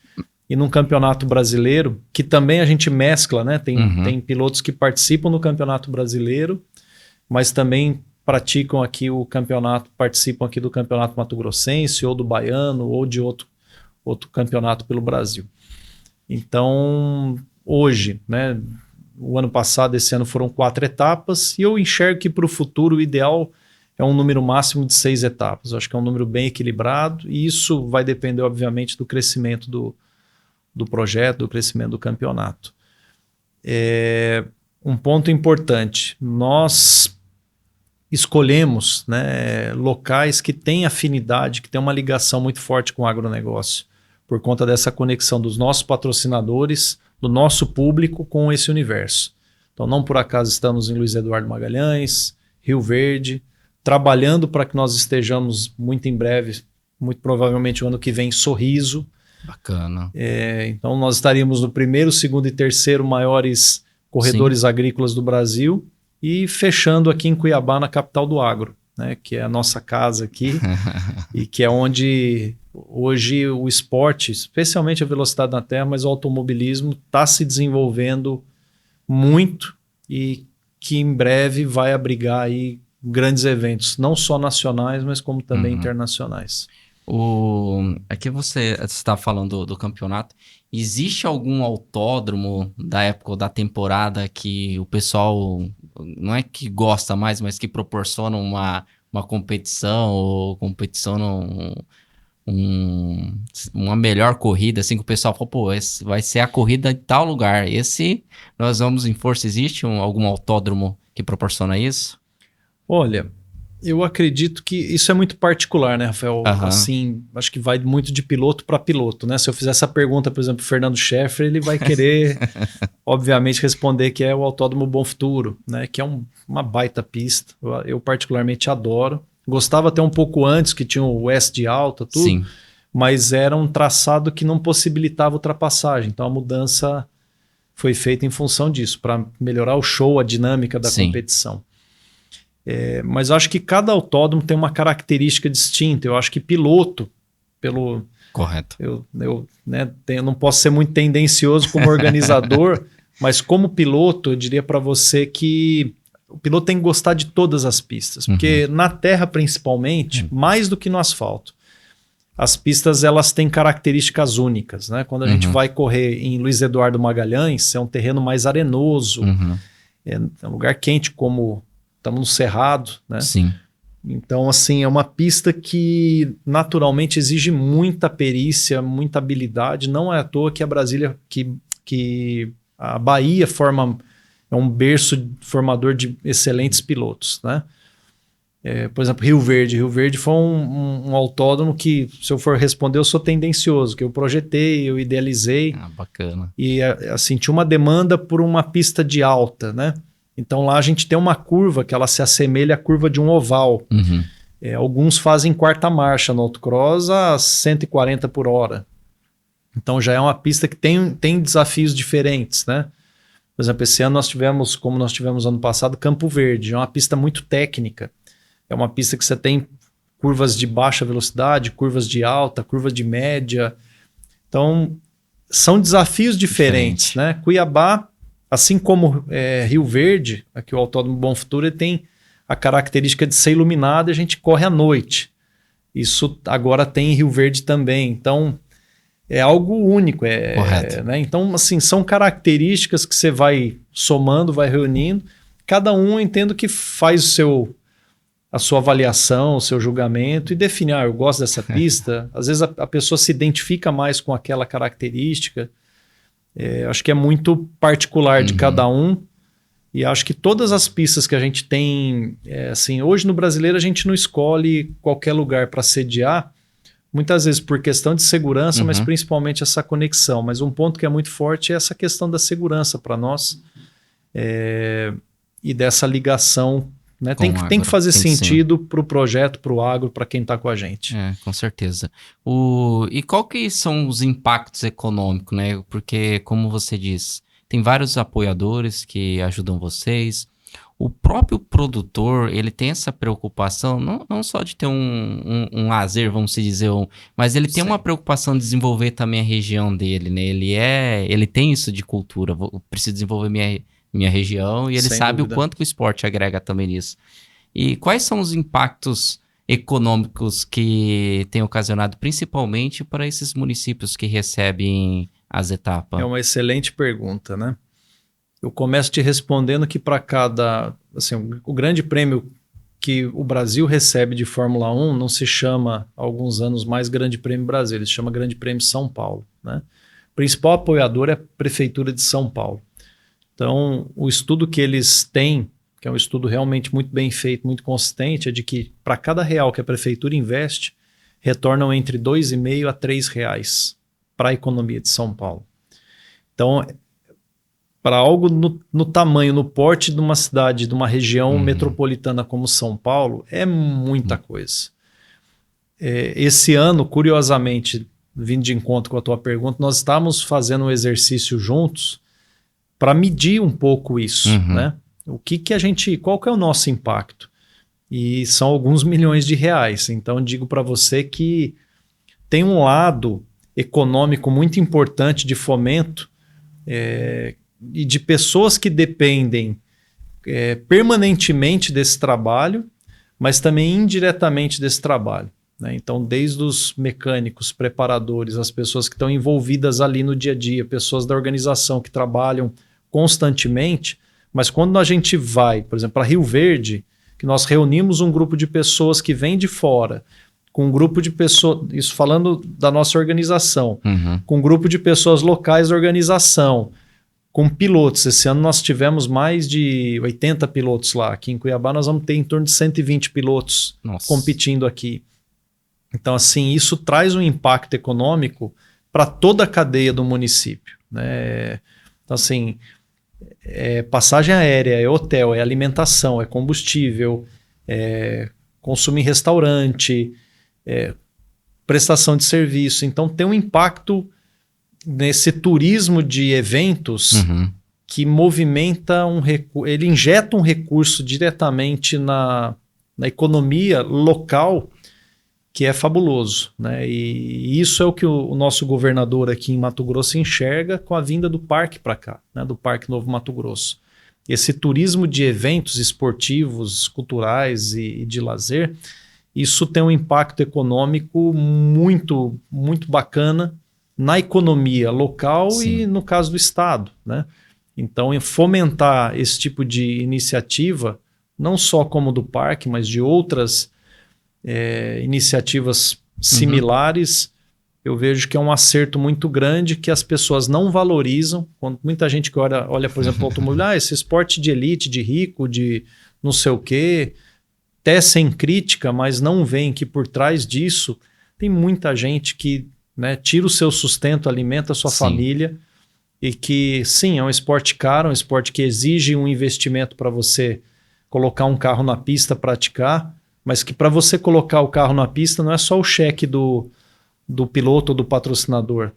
e num campeonato brasileiro, que também a gente mescla, né? Tem pilotos que participam do campeonato brasileiro, mas também praticam aqui o campeonato, participam aqui do campeonato mato-grossense ou do baiano ou de outro campeonato pelo Brasil. Então, hoje, né? O ano passado, esse ano foram 4 etapas e eu enxergo que para o futuro o ideal é um número máximo de 6 etapas. Eu acho que é um número bem equilibrado e isso vai depender, obviamente, do crescimento do projeto, do crescimento do campeonato. Um ponto importante, nós escolhemos, né, locais que têm afinidade, que têm uma ligação muito forte com o agronegócio, por conta dessa conexão dos nossos patrocinadores, do nosso público com esse universo. Então, não por acaso estamos em Luiz Eduardo Magalhães, Rio Verde, trabalhando para que nós estejamos muito em breve, muito provavelmente o ano que vem, em Sorriso. Bacana. Então, nós estaríamos no primeiro, segundo e terceiro maiores corredores agrícolas do Brasil e fechando aqui em Cuiabá, na capital do agro, né, que é a nossa casa aqui e que é onde hoje o esporte, especialmente a velocidade na terra, mas o automobilismo está se desenvolvendo muito e que em breve vai abrigar aí grandes eventos, não só nacionais, mas como também internacionais. Aqui você está falando do campeonato. Existe algum autódromo da época da temporada que o pessoal não é que gosta mais, mas que proporciona uma competição ou uma melhor corrida, assim, que o pessoal fala, pô, esse vai ser a corrida de tal lugar. Esse nós vamos em força. Existe algum autódromo que proporciona isso? Olha, eu acredito que isso é muito particular, né, Rafael? Assim, acho que vai muito de piloto para piloto, né? Se eu fizer essa pergunta, por exemplo, pro Fernando Scheffer, ele vai querer, obviamente, responder que é o Autódromo Bom Futuro, né? Que é uma baita pista. Eu particularmente adoro. Gostava até um pouco antes, que tinha o S de alta, tudo. Sim. Mas era um traçado que não possibilitava ultrapassagem. Então a mudança foi feita em função disso, para melhorar o show, a dinâmica da competição. Mas eu acho que cada autódromo tem uma característica distinta. Eu acho que piloto, Correto. Eu não posso ser muito tendencioso como organizador, mas como piloto, eu diria para você que o piloto tem que gostar de todas as pistas, porque na terra principalmente, mais do que no asfalto, as pistas elas têm características únicas, né? Quando a gente vai correr em Luiz Eduardo Magalhães, é um terreno mais arenoso, é um lugar quente, como estamos no Cerrado, né? Sim. Então, assim, é uma pista que naturalmente exige muita perícia, muita habilidade. Não é à toa que a Brasília, que a Bahia é um berço formador de excelentes pilotos, né? Por exemplo, Rio Verde. Rio Verde foi um autódromo que, se eu for responder, eu sou tendencioso, que eu projetei, eu idealizei. Bacana. E, assim, tinha uma demanda por uma pista de alta, né? Então lá a gente tem uma curva que ela se assemelha à curva de um oval. Alguns fazem quarta marcha no autocross a 140 por hora. Então já é uma pista que tem desafios diferentes, né? Por exemplo, esse ano nós tivemos, como nós tivemos ano passado, Campo Verde. É uma pista muito técnica. É uma pista que você tem curvas de baixa velocidade, curvas de alta, curvas de média. Então são desafios diferentes, né? Cuiabá, assim como Rio Verde, aqui o Autódromo Bom Futuro, ele tem a característica de ser iluminado e a gente corre à noite. Isso agora tem em Rio Verde também. Então, é algo único. Correto. Né? Então, assim, são características que você vai somando, vai reunindo. Cada um, eu entendo que faz a sua avaliação, o seu julgamento e define, eu gosto dessa pista. Às vezes a pessoa se identifica mais com aquela característica. Acho que é muito particular de cada um. E acho que todas as pistas que a gente tem, assim, hoje no Brasileiro a gente não escolhe qualquer lugar para sediar, muitas vezes por questão de segurança, mas principalmente essa conexão. Mas um ponto que é muito forte é essa questão da segurança para nós e dessa ligação. Né? Tem que fazer sentido para o projeto, para o agro, para quem está com a gente. Com certeza. E qual que são os impactos econômicos, né? Porque, como você diz, tem vários apoiadores que ajudam vocês. O próprio produtor, ele tem essa preocupação, não só de ter um lazer, vamos dizer, mas ele tem uma preocupação de desenvolver também a região dele, né? Ele tem isso de cultura, eu preciso desenvolver minha região, e ele sabe o quanto que o esporte agrega também nisso. E quais são os impactos econômicos que tem ocasionado, principalmente para esses municípios que recebem as etapas? É uma excelente pergunta, né? Eu começo te respondendo que para cada... Assim, o grande prêmio que o Brasil recebe de Fórmula 1 não se chama, há alguns anos mais, Grande Prêmio Brasil, ele se chama Grande Prêmio São Paulo, né? O principal apoiador é a Prefeitura de São Paulo. Então, o estudo que eles têm, que é um estudo realmente muito bem feito, muito consistente, é de que para cada real que a Prefeitura investe, retornam entre R$ 2,5 a R$ 3 para a economia de São Paulo. Então, para algo no tamanho, no porte de uma cidade, de uma região metropolitana como São Paulo, é muita coisa. Esse ano, curiosamente, vindo de encontro com a tua pergunta, nós estávamos fazendo um exercício juntos para medir um pouco isso, né? Qual que é o nosso impacto? E são alguns milhões de reais. Então, digo para você que tem um lado econômico muito importante de fomento e de pessoas que dependem permanentemente desse trabalho, mas também indiretamente desse trabalho, né? Então, desde os mecânicos, preparadores, as pessoas que estão envolvidas ali no dia a dia, pessoas da organização que trabalham constantemente, mas quando a gente vai, por exemplo, para Rio Verde, que nós reunimos um grupo de pessoas que vem de fora, com um grupo de pessoas, isso falando da nossa organização, com um grupo de pessoas locais da organização, com pilotos. Esse ano nós tivemos mais de 80 pilotos lá. Aqui em Cuiabá nós vamos ter em torno de 120 pilotos competindo aqui. Então, assim, isso traz um impacto econômico para toda a cadeia do município, né? Então, assim, passagem aérea, é hotel, é alimentação, é combustível, é consumo em restaurante, prestação de serviço. Então, tem um impacto nesse turismo de eventos que movimenta ele injeta um recurso diretamente na economia local, que é fabuloso, né? E isso é o que o nosso governador aqui em Mato Grosso enxerga com a vinda do parque para cá, né? Do Parque Novo Mato Grosso. Esse turismo de eventos esportivos, culturais e de lazer, isso tem um impacto econômico muito, muito bacana na economia local e no caso do estado, né? Então, fomentar esse tipo de iniciativa, não só como do parque, mas de outras iniciativas similares, eu vejo que é um acerto muito grande que as pessoas não valorizam. Quando muita gente que olha, por exemplo, o automóvel, esse esporte de elite, de rico, de não sei o quê, até sem crítica, mas não veem que por trás disso tem muita gente que, né, tira o seu sustento, alimenta a sua família, e que, sim, é um esporte caro, um esporte que exige um investimento para você colocar um carro na pista, praticar, mas que para você colocar o carro na pista não é só o cheque do piloto ou do patrocinador.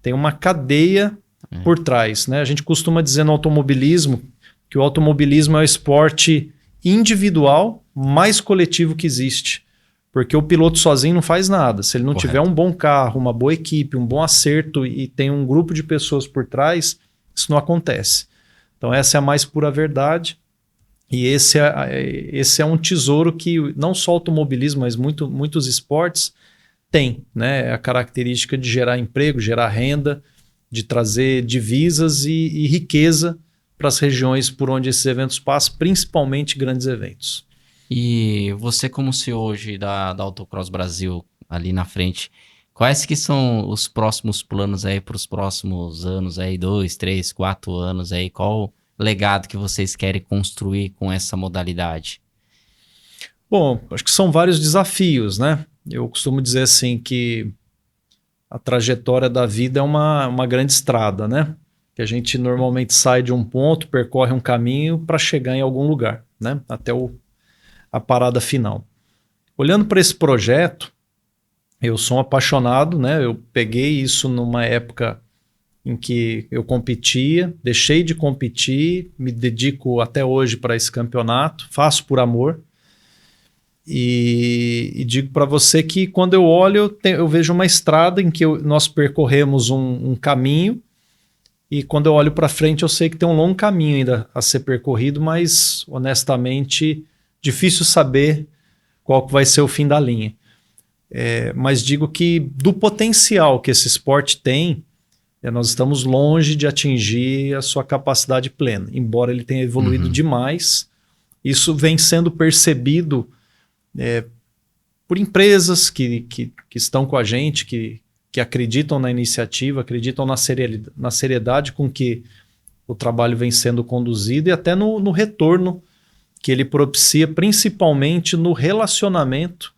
Tem uma cadeia por trás, né? A gente costuma dizer no automobilismo que o automobilismo é o esporte individual mais coletivo que existe. Porque o piloto sozinho não faz nada. Se ele não tiver um bom carro, uma boa equipe, um bom acerto e tem um grupo de pessoas por trás, isso não acontece. Então essa é a mais pura verdade. E esse é um tesouro que não só o automobilismo, mas muitos esportes tem, né? A característica de gerar emprego, gerar renda, de trazer divisas e riqueza para as regiões por onde esses eventos passam, principalmente grandes eventos. E você, como CEO hoje da Autocross Brasil, ali na frente, quais que são os próximos planos aí para os próximos anos aí, 2, 3, 4 anos aí? Qual legado que vocês querem construir com essa modalidade? Bom, acho que são vários desafios, né? Eu costumo dizer assim que a trajetória da vida é uma grande estrada, né? Que a gente normalmente sai de um ponto, percorre um caminho para chegar em algum lugar, né? Até a parada final. Olhando para esse projeto, eu sou um apaixonado, né? Eu peguei isso numa época em que eu competia, deixei de competir, me dedico até hoje para esse campeonato, faço por amor. E digo para você que quando eu olho, eu vejo uma estrada em que nós percorremos um caminho, e quando eu olho para frente eu sei que tem um longo caminho ainda a ser percorrido, mas honestamente difícil saber qual que vai ser o fim da linha. Mas digo que do potencial que esse esporte tem, nós estamos longe de atingir a sua capacidade plena, embora ele tenha evoluído demais. Isso vem sendo percebido por empresas que estão com a gente, que acreditam na iniciativa, acreditam na seriedade com que o trabalho vem sendo conduzido e até no retorno que ele propicia, principalmente no relacionamento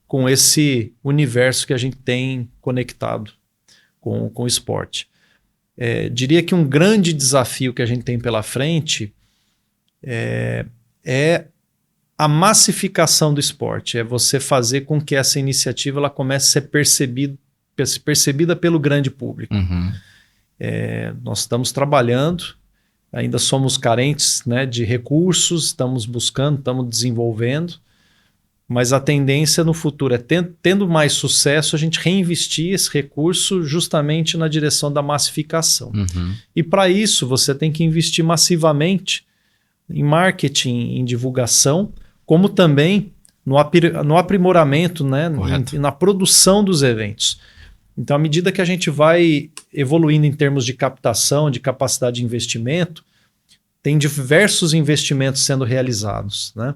com esse universo que a gente tem conectado com o esporte. Diria que um grande desafio que a gente tem pela frente é a massificação do esporte, é você fazer com que essa iniciativa ela comece a ser percebida pelo grande público. Nós estamos trabalhando, ainda somos carentes, né, de recursos, estamos buscando, estamos desenvolvendo, mas a tendência no futuro é, tendo mais sucesso, a gente reinvestir esse recurso justamente na direção da massificação. E para isso você tem que investir massivamente em marketing, em divulgação, como também no aprimoramento, né, na produção dos eventos. Então, à medida que a gente vai evoluindo em termos de captação, de capacidade de investimento, tem diversos investimentos sendo realizados, né?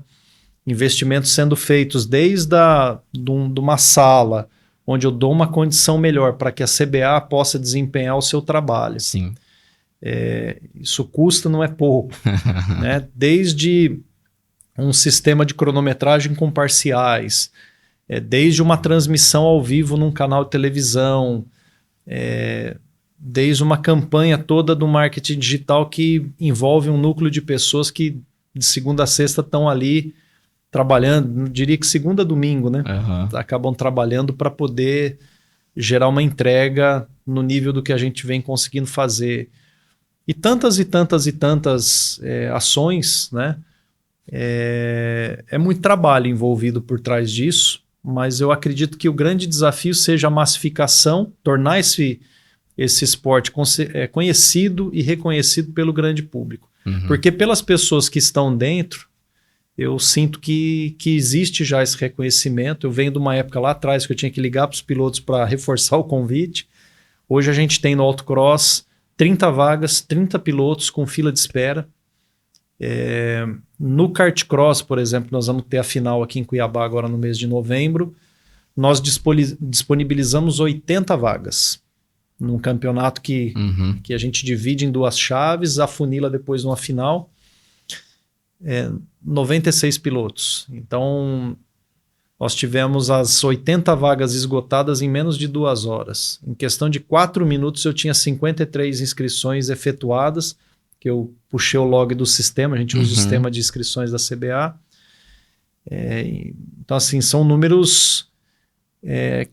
Investimentos sendo feitos desde de uma sala, onde eu dou uma condição melhor para que a CBA possa desempenhar o seu trabalho. Sim. Isso custa, não é pouco. Né? Desde um sistema de cronometragem com parciais, desde uma transmissão ao vivo num canal de televisão, desde uma campanha toda do marketing digital que envolve um núcleo de pessoas que de segunda a sexta estão ali trabalhando, diria que segunda a domingo, né? Acabam trabalhando para poder gerar uma entrega no nível do que a gente vem conseguindo fazer. E tantas ações, né? É muito trabalho envolvido por trás disso, mas eu acredito que o grande desafio seja a massificação, tornar esse esporte conhecido e reconhecido pelo grande público. Porque pelas pessoas que estão dentro, eu sinto que existe já esse reconhecimento. Eu venho de uma época lá atrás que eu tinha que ligar para os pilotos para reforçar o convite. Hoje a gente tem no autocross 30 vagas, 30 pilotos com fila de espera. No kart cross, por exemplo, nós vamos ter a final aqui em Cuiabá agora no mês de novembro. Nós disponibilizamos 80 vagas num campeonato que a gente divide em duas chaves, afunila depois numa final. 96 pilotos. Então, nós tivemos as 80 vagas esgotadas em menos de 2 horas. Em questão de 4 minutos, eu tinha 53 inscrições efetuadas, que eu puxei o log do sistema, a gente usa o sistema de inscrições da CBA. Então, assim, são números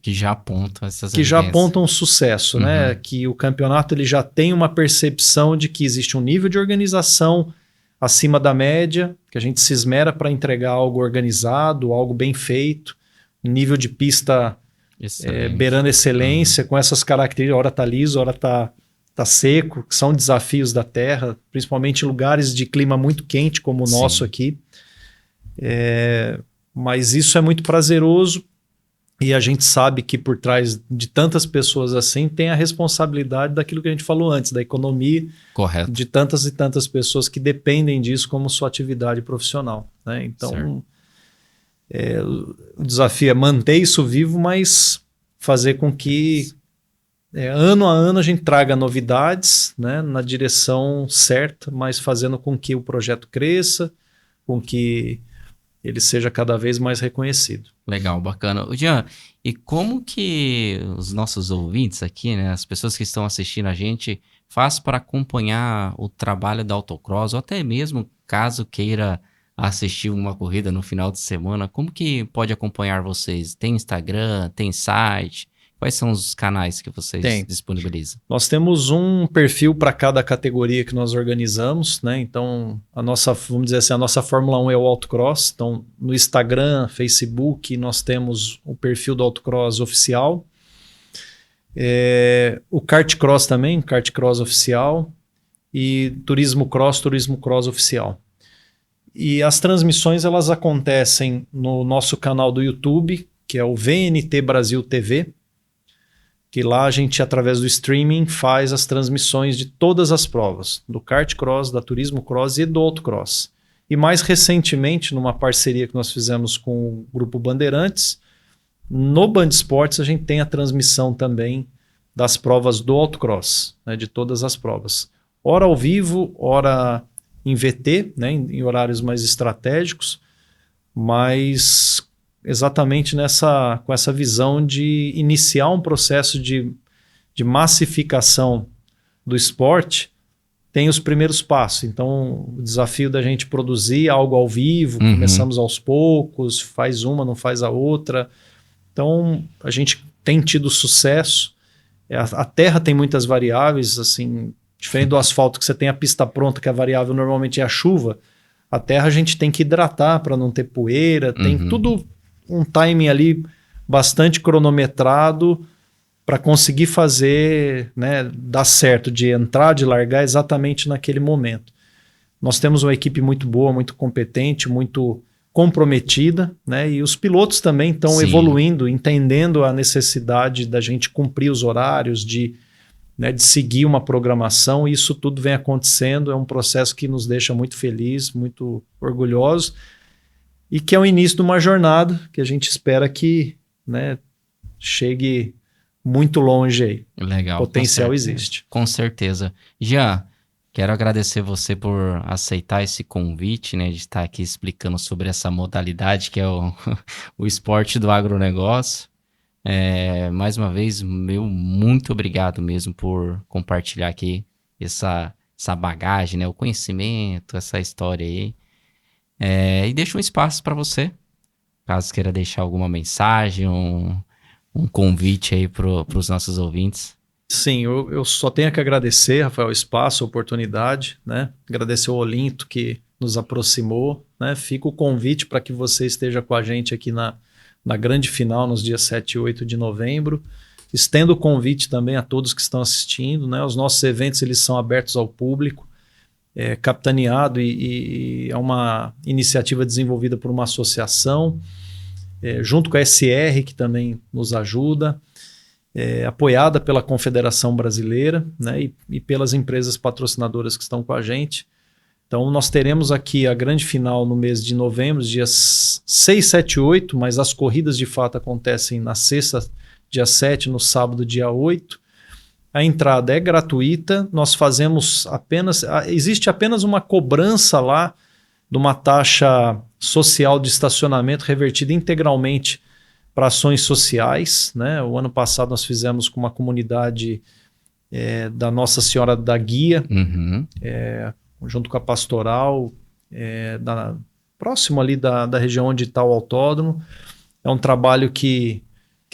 que já apontam essas que já apontam sucesso, né? Que o campeonato ele já tem uma percepção de que existe um nível de organização acima da média, que a gente se esmera para entregar algo organizado, algo bem feito, um nível de pista beirando excelência, com essas características, hora está liso, hora está seco, que são desafios da terra, principalmente em lugares de clima muito quente como o nosso aqui. Mas isso é muito prazeroso E a gente sabe que por trás de tantas pessoas assim tem a responsabilidade daquilo que a gente falou antes, da economia, Correto. de tantas e tantas pessoas que dependem disso como sua atividade profissional, né? Então, o desafio é manter isso vivo, mas fazer com que ano a ano a gente traga novidades, né, na direção certa, mas fazendo com que o projeto cresça, com que ele seja cada vez mais reconhecido. Legal, bacana. Ô, Jean, e como que os nossos ouvintes aqui, né, as pessoas que estão assistindo a gente, faz para acompanhar o trabalho da Autocross, ou até mesmo caso queira assistir uma corrida no final de semana, como que pode acompanhar vocês? Tem Instagram, tem site? Quais são os canais que vocês disponibilizam? Nós temos um perfil para cada categoria que nós organizamos, né? Então, vamos dizer assim, a nossa Fórmula 1 é o Autocross. Então, no Instagram, Facebook, nós temos o perfil do Autocross oficial. O Kart Cross também, Kart Cross oficial. E Turismo Cross oficial. E as transmissões, elas acontecem no nosso canal do YouTube, que é o VNT Brasil TV, que lá a gente, através do streaming, faz as transmissões de todas as provas, do Kart Cross, da Turismo Cross e do Autocross. E mais recentemente, numa parceria que nós fizemos com o Grupo Bandeirantes, no Band Esportes a gente tem a transmissão também das provas do Autocross, né, de todas as provas. Ora ao vivo, ora em VT, né, em horários mais estratégicos, mas exatamente com essa visão de iniciar um processo de massificação do esporte, tem os primeiros passos. Então, o desafio da gente produzir algo ao vivo, começamos aos poucos, faz uma, não faz a outra. Então, a gente tem tido sucesso. A terra tem muitas variáveis, assim, diferente do asfalto que você tem a pista pronta, que a variável normalmente é a chuva. A terra a gente tem que hidratar para não ter poeira, tem tudo um timing ali bastante cronometrado para conseguir fazer, né, dar certo, de entrar, de largar exatamente naquele momento. Nós temos uma equipe muito boa, muito competente, muito comprometida, né, e os pilotos também estão evoluindo, entendendo a necessidade da gente cumprir os horários, de seguir uma programação, e isso tudo vem acontecendo, é um processo que nos deixa muito felizes, muito orgulhosos, e que é o início de uma jornada que a gente espera que, né, chegue muito longe aí. Legal. O potencial existe. Com certeza. Jean, quero agradecer você por aceitar esse convite, né, de estar aqui explicando sobre essa modalidade que é o esporte do agronegócio. Mais uma vez, muito obrigado mesmo por compartilhar aqui essa bagagem, né, o conhecimento, essa história aí. E deixo um espaço para você, caso queira deixar alguma mensagem, um convite aí para os nossos ouvintes. Sim, eu só tenho que agradecer, Rafael, o espaço, a oportunidade, né? Agradecer ao Olinto que nos aproximou, né? Fica o convite para que você esteja com a gente aqui na grande final, nos dias 7 e 8 de novembro. Estendo o convite também a todos que estão assistindo, né? Os nossos eventos, eles são abertos ao público, capitaneado e é uma iniciativa desenvolvida por uma associação, junto com a SR, que também nos ajuda, apoiada pela Confederação Brasileira, né, e pelas empresas patrocinadoras que estão com a gente. Então, nós teremos aqui a grande final no mês de novembro, dias 6, 7 e 8, mas as corridas de fato acontecem na sexta, dia 7, no sábado, dia 8. A entrada é gratuita, nós fazemos existe apenas uma cobrança lá de uma taxa social de estacionamento revertida integralmente para ações sociais, né? O ano passado nós fizemos com uma comunidade da Nossa Senhora da Guia, junto com a pastoral, próximo ali da região onde está o autódromo. É um trabalho que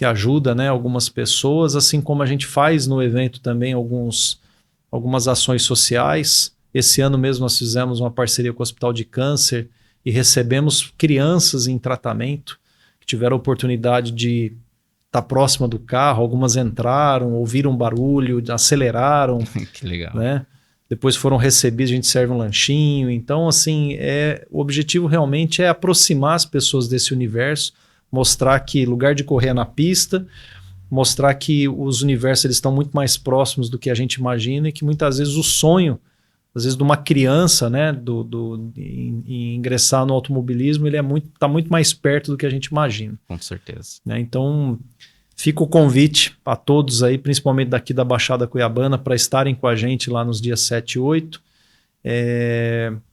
ajuda, né, algumas pessoas, assim como a gente faz no evento também algumas ações sociais. Esse ano mesmo nós fizemos uma parceria com o Hospital de Câncer e recebemos crianças em tratamento que tiveram a oportunidade de estar próxima do carro. Algumas entraram, ouviram barulho, aceleraram. Que legal. Né? Depois foram recebidos, a gente serve um lanchinho. Então, assim, o objetivo realmente é aproximar as pessoas desse universo, mostrar que lugar de correr é na pista, mostrar que os universos eles estão muito mais próximos do que a gente imagina e que muitas vezes o sonho, às vezes de uma criança, né, em ingressar no automobilismo, ele tá muito mais perto do que a gente imagina. Com certeza. Né? Então, fica o convite a todos aí, principalmente daqui da Baixada Cuiabana, para estarem com a gente lá nos dias 7 e 8.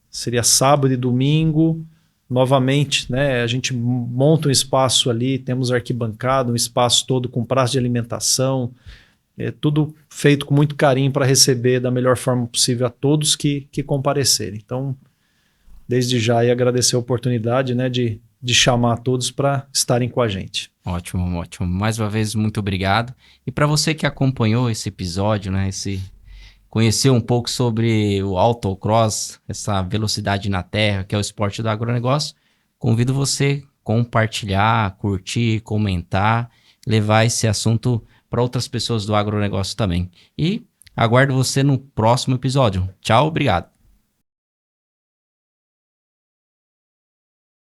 Seria sábado e domingo. Novamente, né, a gente monta um espaço ali, temos arquibancada, um espaço todo com praça de alimentação, tudo feito com muito carinho para receber da melhor forma possível a todos que comparecerem. Então, desde já, agradecer a oportunidade, né, de chamar a todos para estarem com a gente. Ótimo, ótimo. Mais uma vez, muito obrigado. E para você que acompanhou esse episódio, né, conhecer um pouco sobre o autocross, essa velocidade na terra, que é o esporte do agronegócio, convido você a compartilhar, curtir, comentar, levar esse assunto para outras pessoas do agronegócio também. E aguardo você no próximo episódio. Tchau, obrigado.